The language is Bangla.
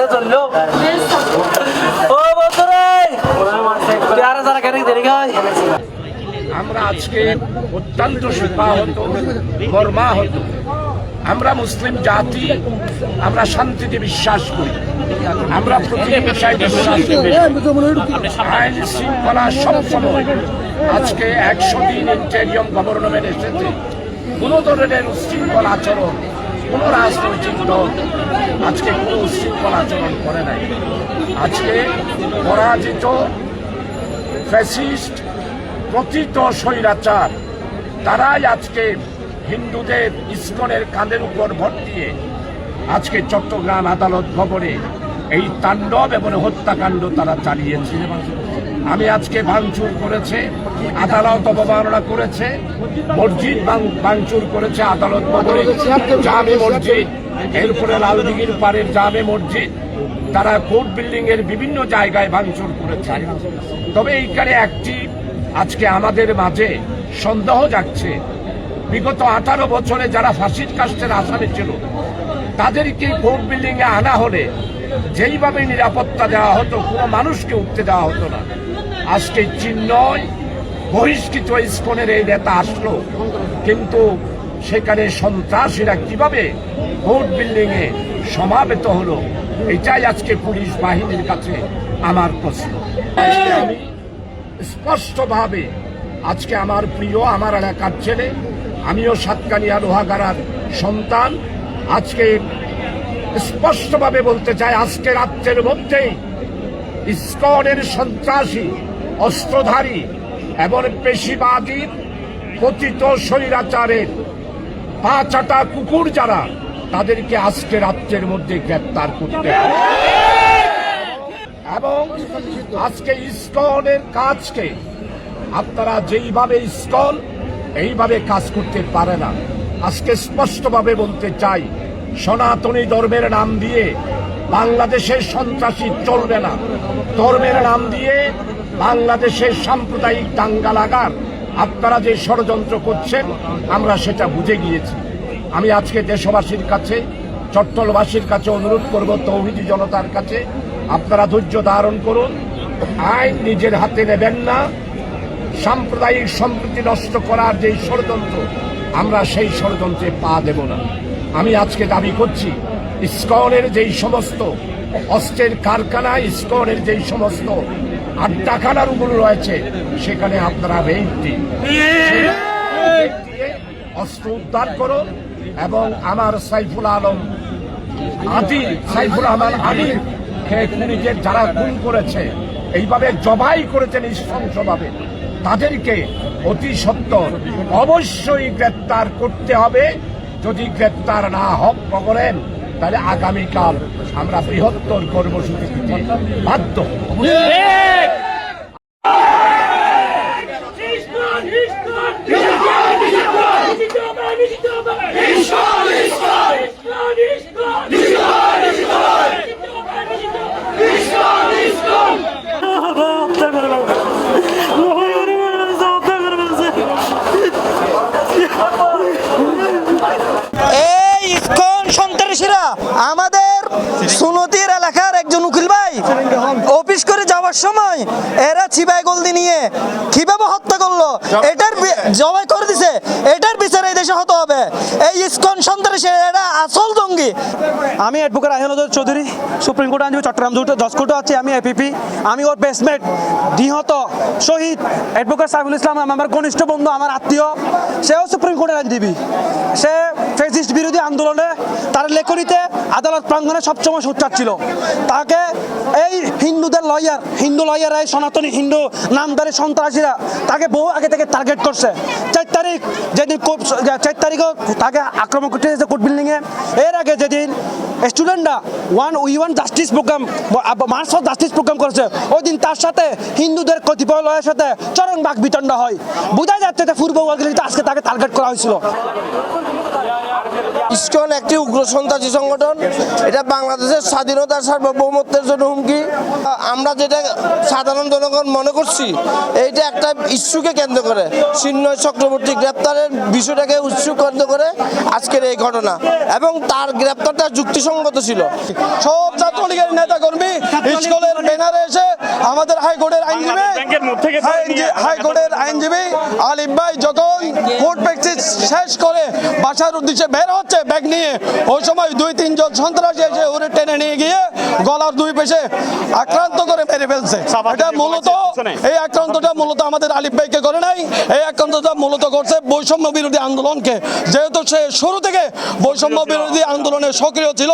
আগে চললো ও বন্ধুরা যারা যারা কেন দেরি হয় আমরা আজকে অত্যন্ত শোকাহত মর্মাহত। আমরা মুসলিম জাতি, আমরা শান্তিতে বিশ্বাস করি, আমরা প্রতিহিংসায় বিশ্বাস করি, আইন শৃঙ্খলা সবসময়। আজকে 100 দিন ইন্টেরিয়ম গভর্নমেন্ট এসেছে, কোনো ধরনের উশৃঙ্খল আচরণ কোনো রাজনৈতিক দল আজকে কোনো উশৃঙ্খল আচরণ করে নাই। আজকে পরাজিত ফ্যাসিস্ট প্রকৃত স্বৈরাচার তারাই আজকে হিন্দুদের ইসকনের কাঁধের উপর ভর দিয়ে আজকে চট্টগ্রাম আদালত ভবনে এই তাণ্ডব এবং হত্যাকাণ্ড তারা চালিয়েছে। আমি আজকে ভাঙচুর করেছে, আদালত অবমাননা করেছে, মসজিদ ভাঙচুর করেছে, আদালত ভবনে জামে মসজিদ, এরপরে লালদিঘির পাড়ের জামে মসজিদ, তারা কোর্ট বিল্ডিং এর বিভিন্ন জায়গায় ভাঙচুর করেছে। তবে এইখানে একটি আজকে আমাদের মাঝে সন্দেহ জাগছে, বিগত 18 বছরে যারা ফাঁসির কাস্টের আসামি ছিল তাদেরকে কোর্ট বিল্ডিং এ আনা হলে যেইভাবে নিরাপত্তা দেওয়া হতো, কোনো মানুষকে উঠতে দেওয়া হতো না। আজকে চিহ্নয় বহিষ্কৃত ইসকনের এই নেতা আসলো, কিন্তু সেখানে সন্ত্রাসীরা কিভাবে কোর্ট বিল্ডিং এ সমাবেত হলো, এটাই আজকে পুলিশ বাহিনীর কাছে আমার প্রশ্ন। আমি স্পষ্টভাবে আজকে আমার প্রিয়, আমার এলাকার ছেলে, আমিও সাতকানিয়া লোহাগাড়ার সন্তান, আজকে স্পষ্টভাবে বলতে চাই, আজকে রাত্রের মধ্যেই ইসকনের সন্ত্রাসী, অস্ত্রধারী এবং পেশিবাদী পতিত স্বৈরাচারের পা চাটা কুকুর যারা, তাদেরকে আজকে রাত্রের মধ্যে গ্রেপ্তার করতে হবে। এবং আজকে ইসকনের কাজকে আপনারা যেইভাবে ইসকন এইভাবে কাজ করতে পারে না। আজকে স্পষ্টভাবে বলতে চাই, সনাতনী ধর্মের নাম দিয়ে বাংলাদেশের সন্ত্রাসী চলবে না। ধর্মের নাম দিয়ে বাংলাদেশের সাম্প্রদায়িক দাঙ্গা লাগার আপনারা যে ষড়যন্ত্র করছেন, আমরা সেটা বুঝে গিয়েছি। আমি আজকে দেশবাসীর কাছে, চট্টলবাসীর কাছে অনুরোধ করব, তৌহিদি জনতার কাছে, আপনারা ধৈর্য ধারণ করুন, আইন নিজের হাতে নেবেন না। সাম্প্রদায়িক সম্প্রীতি নষ্ট করার যে ষড়যন্ত্র, আমরা সেই ষড়যন্ত্রে পা দেব না। আমি আজকে দাবি করছি, ইসকনের যেই সমস্ত অস্ত্রের কারখানা, ইসকনের যেই সমস্ত আড্ডাখানাগুলো রয়েছে, সেখানে আপনারা রেড দিয়ে অস্ত্র উদ্ধার করুন এবং আমার সাইফুল রহমান আদিল খুনিদের যারা খুন করেছে, এইভাবে জবাই করেছেন নৃশংসভাবে, তাদেরকে অতি সত্বর অবশ্যই গ্রেপ্তার করতে হবে। যদি গ্রেপ্তার না করেন, তাহলে আগামীকাল আমরা বৃহত্তর কর্মসূচি দিতে বাধ্য হব। আমাদের সুনতির এলাকার একজন উকিল ভাই অফিস করে যাওয়ার সময় এরা ছিবাই গলদি নিয়ে কিভাবে হত্যা করলো, এটার জবাই করে দিছে, এটার বিচার এই দেশে হতে হবে। এই ইসকন সন্ত্রাসী এরা আসল জঙ্গি। আমি অ্যাডভোকেট আহিনুদ্দিন চৌধুরী, সুপ্রিম কোর্ট আইনজীবী, চট্টগ্রাম জজ কোর্টে আছি। আমি এপিপি, আমি ওর বেসমেট নিহত শহীদ অ্যাডভোকেট সাইফুল ইসলাম আমার ঘনিষ্ঠ বন্ধু, আমার আত্মীয়, সেও সুপ্রিম কোর্টের আইনজীবী। সে ফ্যাসিস্ট বিরোধী আন্দোলনে তার লেখনীতে আদালত প্রাঙ্গণে সবসময় সোচ্চার ছিল। তাকে এই হিন্দুদের লয়ার, হিন্দু লয়ার, এই সনাতনী হিন্দু নামধারী সন্ত্রাসীরা তাকে বহু আগে থেকে টার্গেট করছে। 4 তারিখ যেদিন 4 তারিখও তাকে আক্রমণ করতে এসেছে কোর্ট বিল্ডিংয়ে। এর আগে যেদিন স্টুডেন্টরা we want justice program, march for justice program করেছে, ওই দিন তার সাথে হিন্দুদের কতিপয় লয়ের সাথে চরম বাক বিতণ্ডা হয়। বোঝা যাচ্ছে যে পূর্ব আজকে তাকে টার্গেট করা হয়েছিল। ইসকন একটি উগ্র সন্ত্রাসী সংগঠন, এটা বাংলাদেশের স্বাধীনতার সার্বভৌমত্বের জন্য হুমকি। আমরা যেটা সাধারণ জনগণ মনে করছি, এইটা একটা ইস্যুকে কেন্দ্র করে চিন্ময় চক্রবর্তী গ্রেপ্তারের বিষয়টাকে ইস্যু কেন্দ্র করে আজকের এই ঘটনা, এবং তার গ্রেপ্তারটা যুক্তিসঙ্গত ছিল। সব ছাত্রলীগের নেতা কর্মী স্কুলের ব্যানারে এসে আমাদের হাইকোর্টের আইনজীবী আলিফ ভাই যখন কোর্ট প্র্যাকটিস শেষ করে বাসার উদ্দেশ্যে বের হচ্ছে ব্যাগ নিয়ে, ওই সময় 2-3 জন সন্ত্রাসী এসে ওরে টেনে নিয়ে গিয়ে গলার 2 পাশে আক্রান্ত করে মেরে ফেলছে। এটা মূলত এই আক্রান্তটা মূলত আমাদের আলিফ ভাইকে করে নাই, এই আক্রান্তটা মূলত করছে বৈষম্য বিরোধী আন্দোলনকে, যেহেতু সে শুরু থেকে বৈষম্য বিরোধী আন্দোলনে সক্রিয় ছিল।